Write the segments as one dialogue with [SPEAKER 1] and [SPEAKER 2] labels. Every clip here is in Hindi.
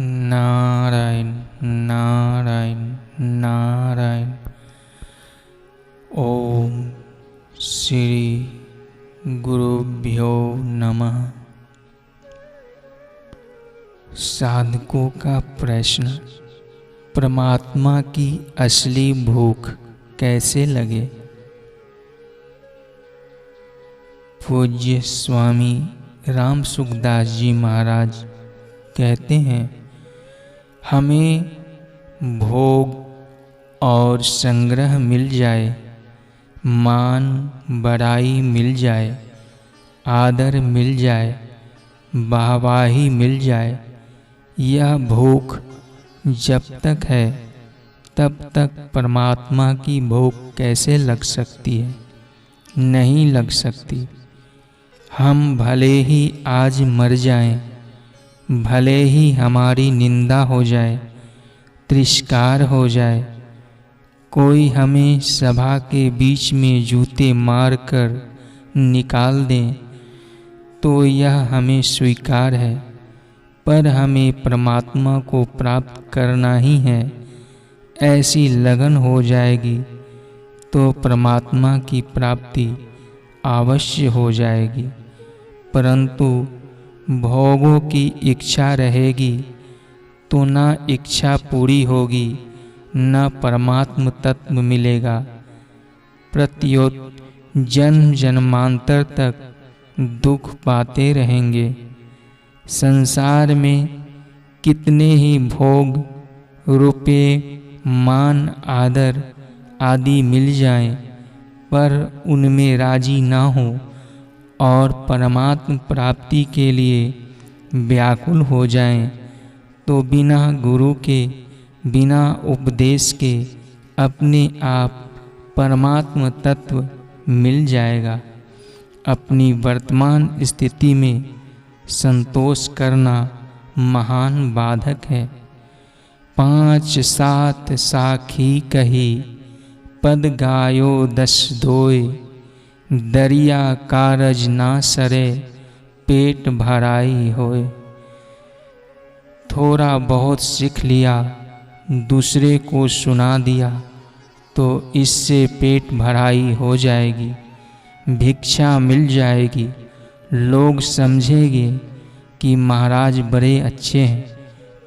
[SPEAKER 1] नारायण नारायण नारायण। ओम श्री गुरुभ्यो नमः। साधकों का प्रश्न, परमात्मा की असली भूख कैसे लगे। पूज्य स्वामी राम सुखदास जी महाराज कहते हैं, हमें भोग और संग्रह मिल जाए, मान बड़ाई मिल जाए, आदर मिल जाए, वाहवाही मिल जाए, यह भूख जब तक है तब तक परमात्मा की भूख कैसे लग सकती है। नहीं लग सकती। हम भले ही आज मर जाएं, भले ही हमारी निंदा हो जाए, तिरस्कार हो जाए, कोई हमें सभा के बीच में जूते मार कर निकाल दें, तो यह हमें स्वीकार है। पर हमें परमात्मा को प्राप्त करना ही है, ऐसी लगन हो जाएगी तो परमात्मा की प्राप्ति अवश्य हो जाएगी। परंतु भोगों की इच्छा रहेगी तो न इच्छा पूरी होगी, न परमात्म तत्व मिलेगा। प्रत्योत जन्म जन्मांतर तक दुख पाते रहेंगे। संसार में कितने ही भोग, रुपये, मान, आदर आदि मिल जाएं, पर उनमें राजी ना हो और परमात्म प्राप्ति के लिए व्याकुल हो जाएं, तो बिना गुरु के, बिना उपदेश के अपने आप परमात्म तत्व मिल जाएगा। अपनी वर्तमान स्थिति में संतोष करना महान बाधक है। 5 7 साखी कही, पद गायो 10 दोय, दरिया कारज ना सरे, पेट भराई होए। थोड़ा बहुत सीख लिया, दूसरे को सुना दिया, तो इससे पेट भराई हो जाएगी, भिक्षा मिल जाएगी, लोग समझेंगे कि महाराज बड़े अच्छे हैं,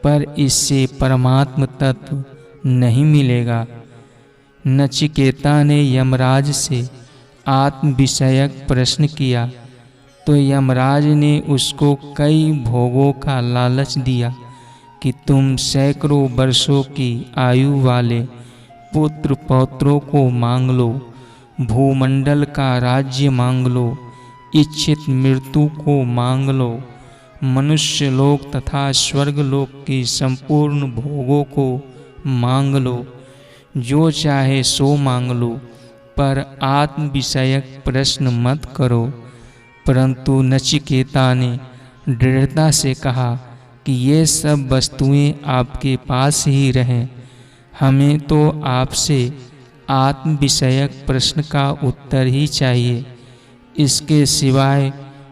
[SPEAKER 1] पर इससे परमात्म तत्व नहीं मिलेगा। नचिकेता ने यमराज से आत्म विषयक प्रश्न किया, तो यमराज ने उसको कई भोगों का लालच दिया कि तुम सैकड़ों वर्षों की आयु वाले पुत्र पौत्रों को मांग लो, भूमंडल का राज्य मांग लो, इच्छित मृत्यु को मांग लो, मनुष्य लोक तथा स्वर्ग लोक की संपूर्ण भोगों को मांग लो, जो चाहे सो मांग लो, पर आत्म विषयक प्रश्न मत करो। परंतु नचिकेता ने दृढ़ता से कहा कि ये सब वस्तुएं आपके पास ही रहें, हमें तो आपसे आत्म विषयक प्रश्न का उत्तर ही चाहिए। इसके सिवाय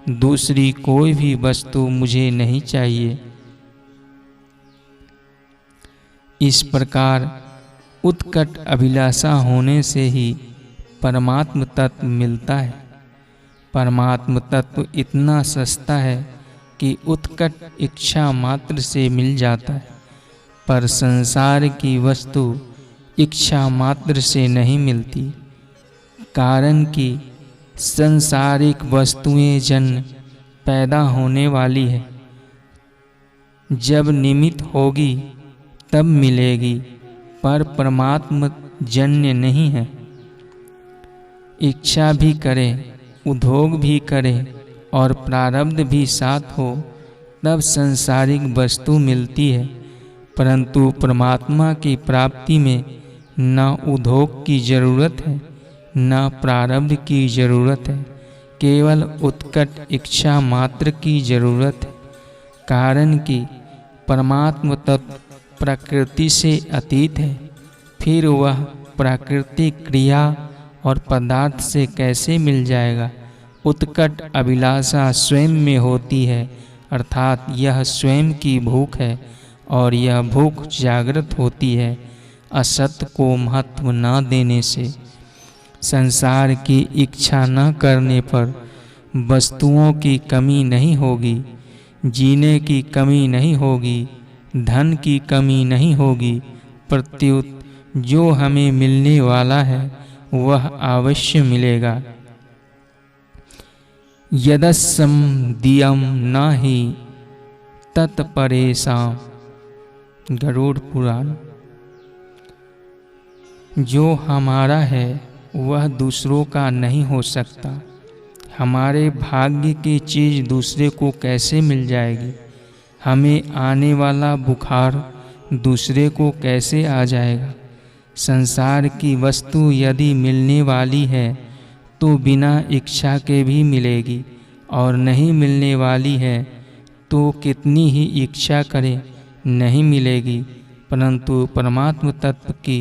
[SPEAKER 1] दूसरी कोई भी वस्तु मुझे नहीं चाहिए। इस प्रकार उत्कट अभिलाषा होने से ही परमात्म तत्व मिलता है। परमात्म तत्व इतना सस्ता है कि उत्कट इच्छा मात्र से मिल जाता है, पर संसार की वस्तु इच्छा मात्र से नहीं मिलती। कारण कि संसारिक वस्तुएं जन्म पैदा होने वाली है, जब निमित्त होगी तब मिलेगी, पर परमात्म जन्य नहीं है। इच्छा भी करें, उद्योग भी करें और प्रारब्ध भी साथ हो, तब संसारिक वस्तु मिलती है। परंतु परमात्मा की प्राप्ति में न उद्योग की जरूरत है, न प्रारब्ध की जरूरत है, केवल उत्कट इच्छा मात्र की जरूरत है। कारण कि परमात्म तत्व प्रकृति से अतीत है, फिर वह प्राकृतिक क्रिया और पदार्थ से कैसे मिल जाएगा। उत्कट अभिलाषा स्वयं में होती है, अर्थात यह स्वयं की भूख है और यह भूख जागृत होती है असत्य को महत्व न देने से। संसार की इच्छा न करने पर वस्तुओं की कमी नहीं होगी, जीने की कमी नहीं होगी, धन की कमी नहीं होगी। प्रत्युत जो हमें मिलने वाला है वह अवश्य मिलेगा। यदस्सम दियम न ही तत्परेषां, गरुड़ पुराण। जो हमारा है वह दूसरों का नहीं हो सकता। हमारे भाग्य की चीज़ दूसरे को कैसे मिल जाएगी? हमें आने वाला बुखार दूसरे को कैसे आ जाएगा? संसार की वस्तु यदि मिलने वाली है तो बिना इच्छा के भी मिलेगी, और नहीं मिलने वाली है तो कितनी ही इच्छा करें नहीं मिलेगी। परंतु परमात्म तत्व की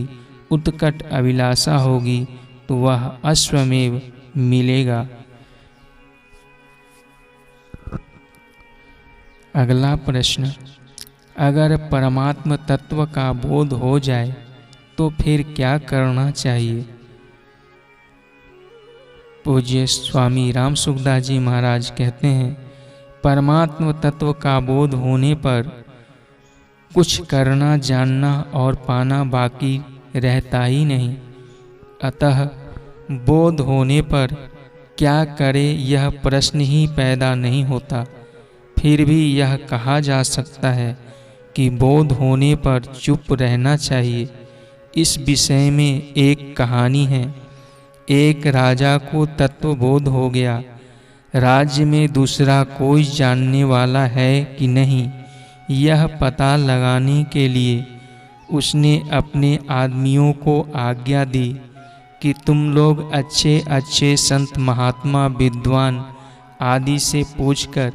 [SPEAKER 1] उत्कट अभिलाषा होगी तो वह अश्वमेव मिलेगा। अगला प्रश्न, अगर परमात्म तत्व का बोध हो जाए तो फिर क्या करना चाहिए? पूज्य स्वामी राम सुखदास जी महाराज कहते हैं, परमात्म तत्व का बोध होने पर कुछ करना, जानना और पाना बाकी रहता ही नहीं। अतः बोध होने पर क्या करे यह प्रश्न ही पैदा नहीं होता। फिर भी यह कहा जा सकता है कि बोध होने पर चुप रहना चाहिए। इस विषय में एक कहानी है। एक राजा को तत्वबोध हो गया। राज्य में दूसरा कोई जानने वाला है कि नहीं, यह पता लगाने के लिए उसने अपने आदमियों को आज्ञा दी कि तुम लोग अच्छे अच्छे संत, महात्मा, विद्वान आदि से पूछकर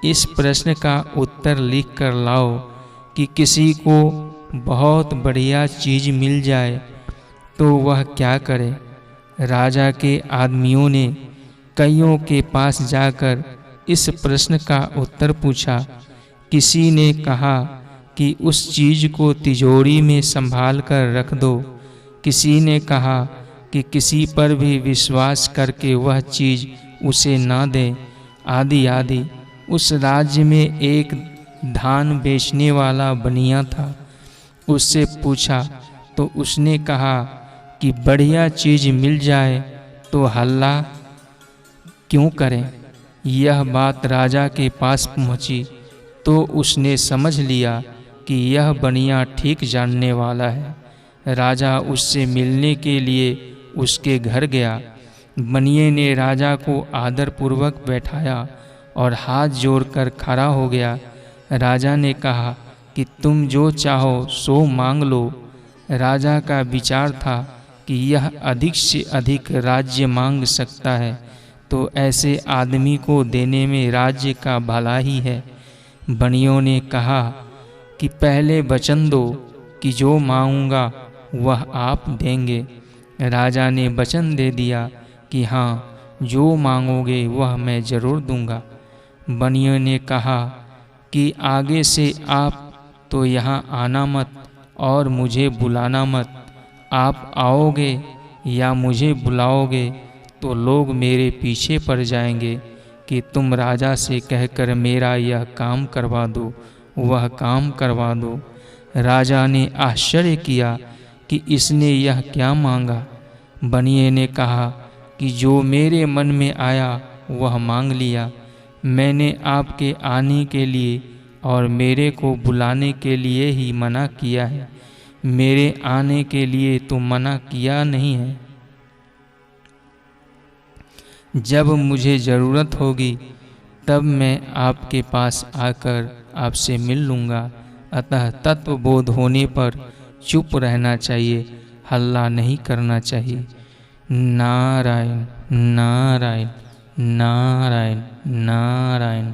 [SPEAKER 1] इस प्रश्न का उत्तर लिख कर लाओ कि किसी को बहुत बढ़िया चीज़ मिल जाए तो वह क्या करे। राजा के आदमियों ने कईयों के पास जाकर इस प्रश्न का उत्तर पूछा। किसी ने कहा कि उस चीज़ को तिजोरी में संभाल कर रख दो। किसी ने कहा कि किसी पर भी विश्वास करके वह चीज़ उसे ना दे, आदि आदि। उस राज्य में एक धान बेचने वाला बनिया था। उससे पूछा तो उसने कहा कि बढ़िया चीज़ मिल जाए तो हल्ला क्यों करें। यह बात राजा के पास पहुंची तो उसने समझ लिया कि यह बनिया ठीक जानने वाला है। राजा उससे मिलने के लिए उसके घर गया। बनिए ने राजा को आदरपूर्वक बैठाया और हाथ जोड़कर खड़ा हो गया। राजा ने कहा कि तुम जो चाहो सो मांग लो। राजा का विचार था कि यह अधिक से अधिक राज्य मांग सकता है, तो ऐसे आदमी को देने में राज्य का भला ही है। बनियों ने कहा कि पहले वचन दो कि जो मांगूंगा वह आप देंगे। राजा ने वचन दे दिया कि हाँ, जो मांगोगे वह मैं जरूर दूंगा। बनियों ने कहा कि आगे से आप तो यहाँ आना मत और मुझे बुलाना मत। आप आओगे या मुझे बुलाओगे तो लोग मेरे पीछे पड़ जाएंगे कि तुम राजा से कहकर मेरा यह काम करवा दो, वह काम करवा दो। राजा ने आश्चर्य किया कि इसने यह क्या मांगा। बनिए ने कहा कि जो मेरे मन में आया वह मांग लिया। मैंने आपके आने के लिए और मेरे को बुलाने के लिए ही मना किया है, मेरे आने के लिए तो मना किया नहीं है। जब मुझे ज़रूरत होगी तब मैं आपके पास आकर आपसे मिल लूँगा। अतः तत्वबोध होने पर चुप रहना चाहिए, हल्ला नहीं करना चाहिए। नारायण नारायण नारायण नारायण।